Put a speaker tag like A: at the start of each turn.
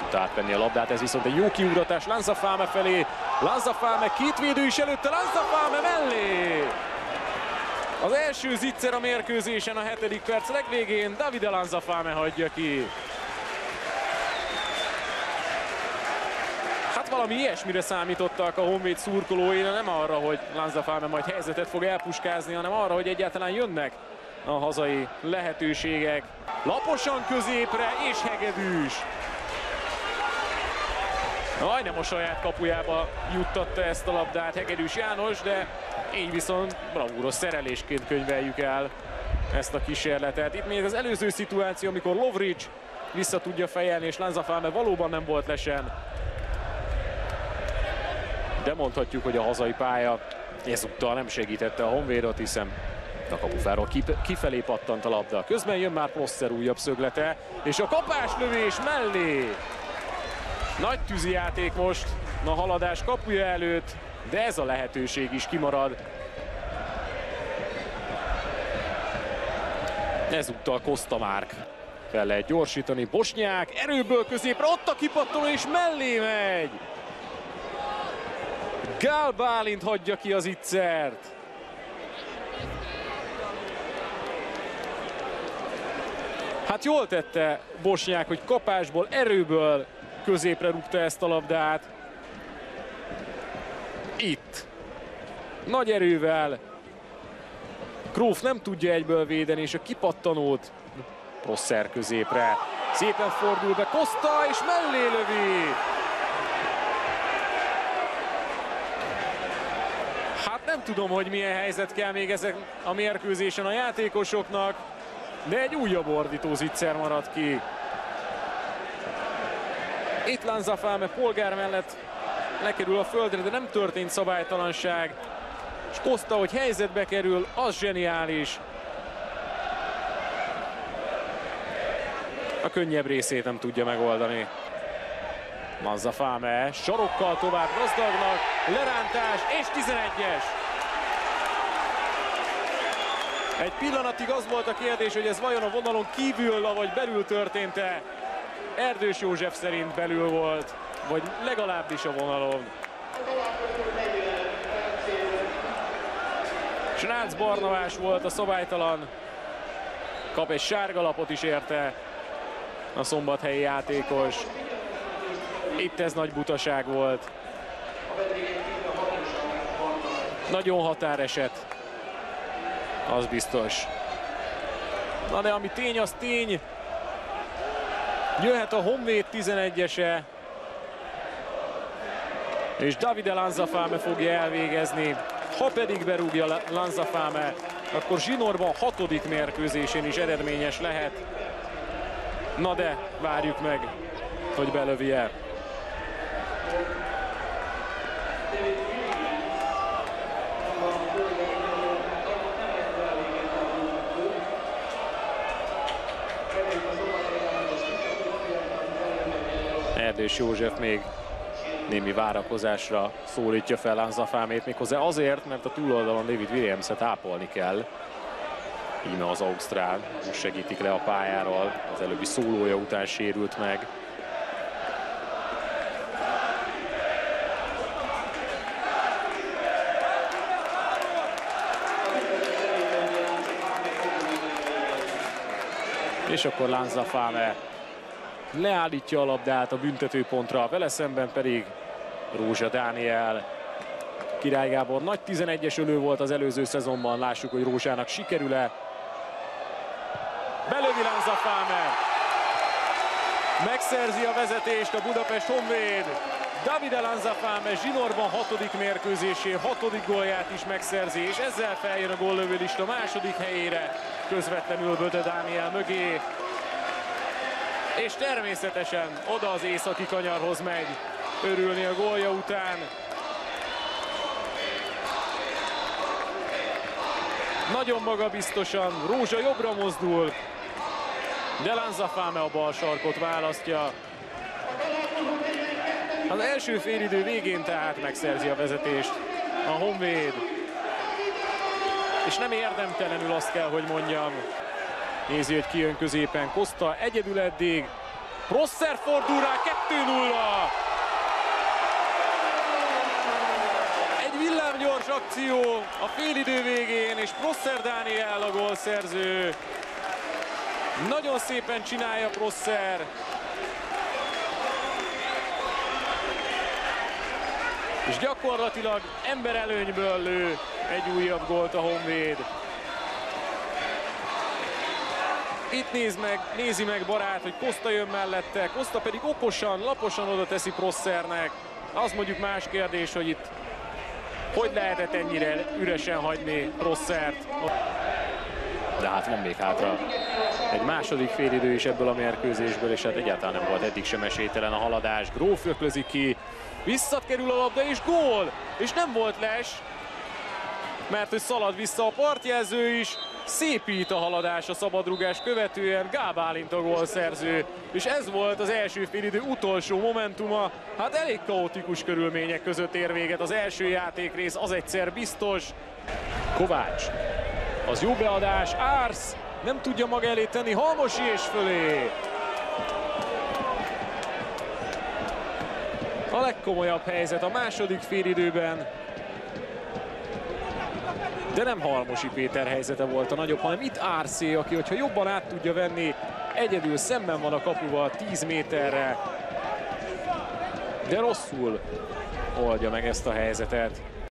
A: tudta átvenni a labdát, ez viszont egy jó kiugratás Lanzafame felé. Lanzafame, két védő is előtte, Lanzafame mellé! Az első zicser a mérkőzésen a 7. perc legvégén, Davide Lanzafame hagyja ki. Hát valami ilyesmire számítottak a Honvéd szurkolói, nem arra, hogy Lanzafame majd helyzetet fog elpuskázni, hanem arra, hogy egyáltalán jönnek a hazai lehetőségek. Laposan középre és hegedűs. Majdnem a saját kapujába juttatta ezt a labdát Hegedűs János, de így viszont bravúros szerelésként könyveljük el ezt a kísérletet. Itt még az előző szituáció, amikor Lovric vissza tudja fejelni, és Lanzafame valóban nem volt lesen. De mondhatjuk, hogy a hazai pálya ezúttal nem segítette a Honvédot, hiszen a kapufáról kifelé pattant a labda. Közben jön már Prosser újabb szöglete, és a kapáslövés mellé. Nagy tűzijáték most a haladás kapuja előtt, de ez a lehetőség is kimarad. Ezúttal Costa Márk fel lehet gyorsítani. Bosnyák erőből középre, ott a kipattanó és mellé megy. Gál Bálint hagyja ki az ittszert. Hát jól tette Bosnyák, hogy kapásból, erőből középre rúgta ezt a labdát. Itt. Nagy erővel. Gróf nem tudja egyből védeni, és a kipattanót Prosser középre. Szépen fordul be Costa, és mellé lövi. Hát nem tudom, hogy milyen helyzet kell még ezek a mérkőzésen a játékosoknak, de egy újabb ordító zicser maradt ki. Itt Lanzafame polgár mellett lekerül a földre, de nem történt szabálytalanság. És Costa, hogy helyzetbe kerül, az zseniális. A könnyebb részét nem tudja megoldani. Lanzafame sarokkal tovább gazdagnak, lerántás és 11-es. Egy pillanatig az volt a kérdés, hogy ez vajon a vonalon kívül, vagy belül történt-e. Erdős József szerint belül volt, vagy legalábbis a vonalon. Srác Barnavás volt a szabálytalan. Kap egy sárgalapot is érte a szombathelyi játékos. Itt ez nagy butaság volt. Nagyon határeset. Az biztos. Na de ami tény, az tény. Jöhet a Honvéd 11-ese. És Davide Lanzafame fogja elvégezni. Ha pedig berúgja Lanzafame, akkor zsinórban 6. mérkőzésén is eredményes lehet. Na de várjuk meg, hogy belövi-e. Erdős József még némi várakozásra szólítja fel Lanzafamét, méghozzá azért, mert a túloldalon David Williamset ápolni kell. Íme az ausztrál, most segítik le a pályáról, az előbbi szólója után sérült meg. És akkor Lanzafame leállítja a labdát a büntetőpontra, vele szemben pedig Rózsa Dániel. Király Gábor nagy 11-es ölő volt az előző szezonban, lássuk, hogy Rózsának sikerül-e. Belövi Lanzafame. Megszerzi a vezetést a Budapest Honvéd. Davide Lanzafame zsinórban 6. mérkőzésén 6. gólját is megszerzi, és ezzel feljön a góllövőlista 2. helyére, közvetlenül Böde Dániel mögé. És természetesen oda az északi kanyarhoz megy örülni a gólja után. Nagyon magabiztosan, Rózsa jobbra mozdul, de Lanzafame a bal sarkot választja. Az első félidő végén tehát megszerzi a vezetést a Honvéd. És nem érdemtelenül, azt kell, hogy mondjam. Nézi, hogy ki jön középen. Costa egyedül eddig. Prosser fordul rá, 2-0. Egy villámgyors akció a félidő végén, és Prosser Dániel a gólszerző. Nagyon szépen csinálja Prosser. És gyakorlatilag emberelőnyből lő egy újabb gólt a Honvéd. Itt nézi meg Barát, hogy Costa jön mellette, Costa pedig okosan, laposan oda teszi Prossernek. Az mondjuk más kérdés, hogy itt hogy lehetett ennyire üresen hagyni Prossert. De hát van még hátra egy második félidő is ebből a mérkőzésből, és hát egyáltalán nem volt eddig sem esélytelen a haladás. Gróf öklözi ki, visszakerül a labda, és gól! És nem volt les, mert hogy szalad vissza a partjelző is. Szépít a haladás a szabadrugás követően, Gál Bálint a gólszerző, és ez volt az első félidő utolsó momentuma. Hát elég kaotikus körülmények között ér véget az első játékrész, az egyszer biztos. Kovács, az jó beadás, Ársz nem tudja maga elé tenni, Halmosi és fölé. A legkomolyabb helyzet a második félidőben. De nem Halmosi Péter helyzete volt a nagyobb, hanem itt Árszé, aki, hogyha jobban át tudja venni, egyedül szemben van a kapuval 10 méterre. De rosszul oldja meg ezt a helyzetet.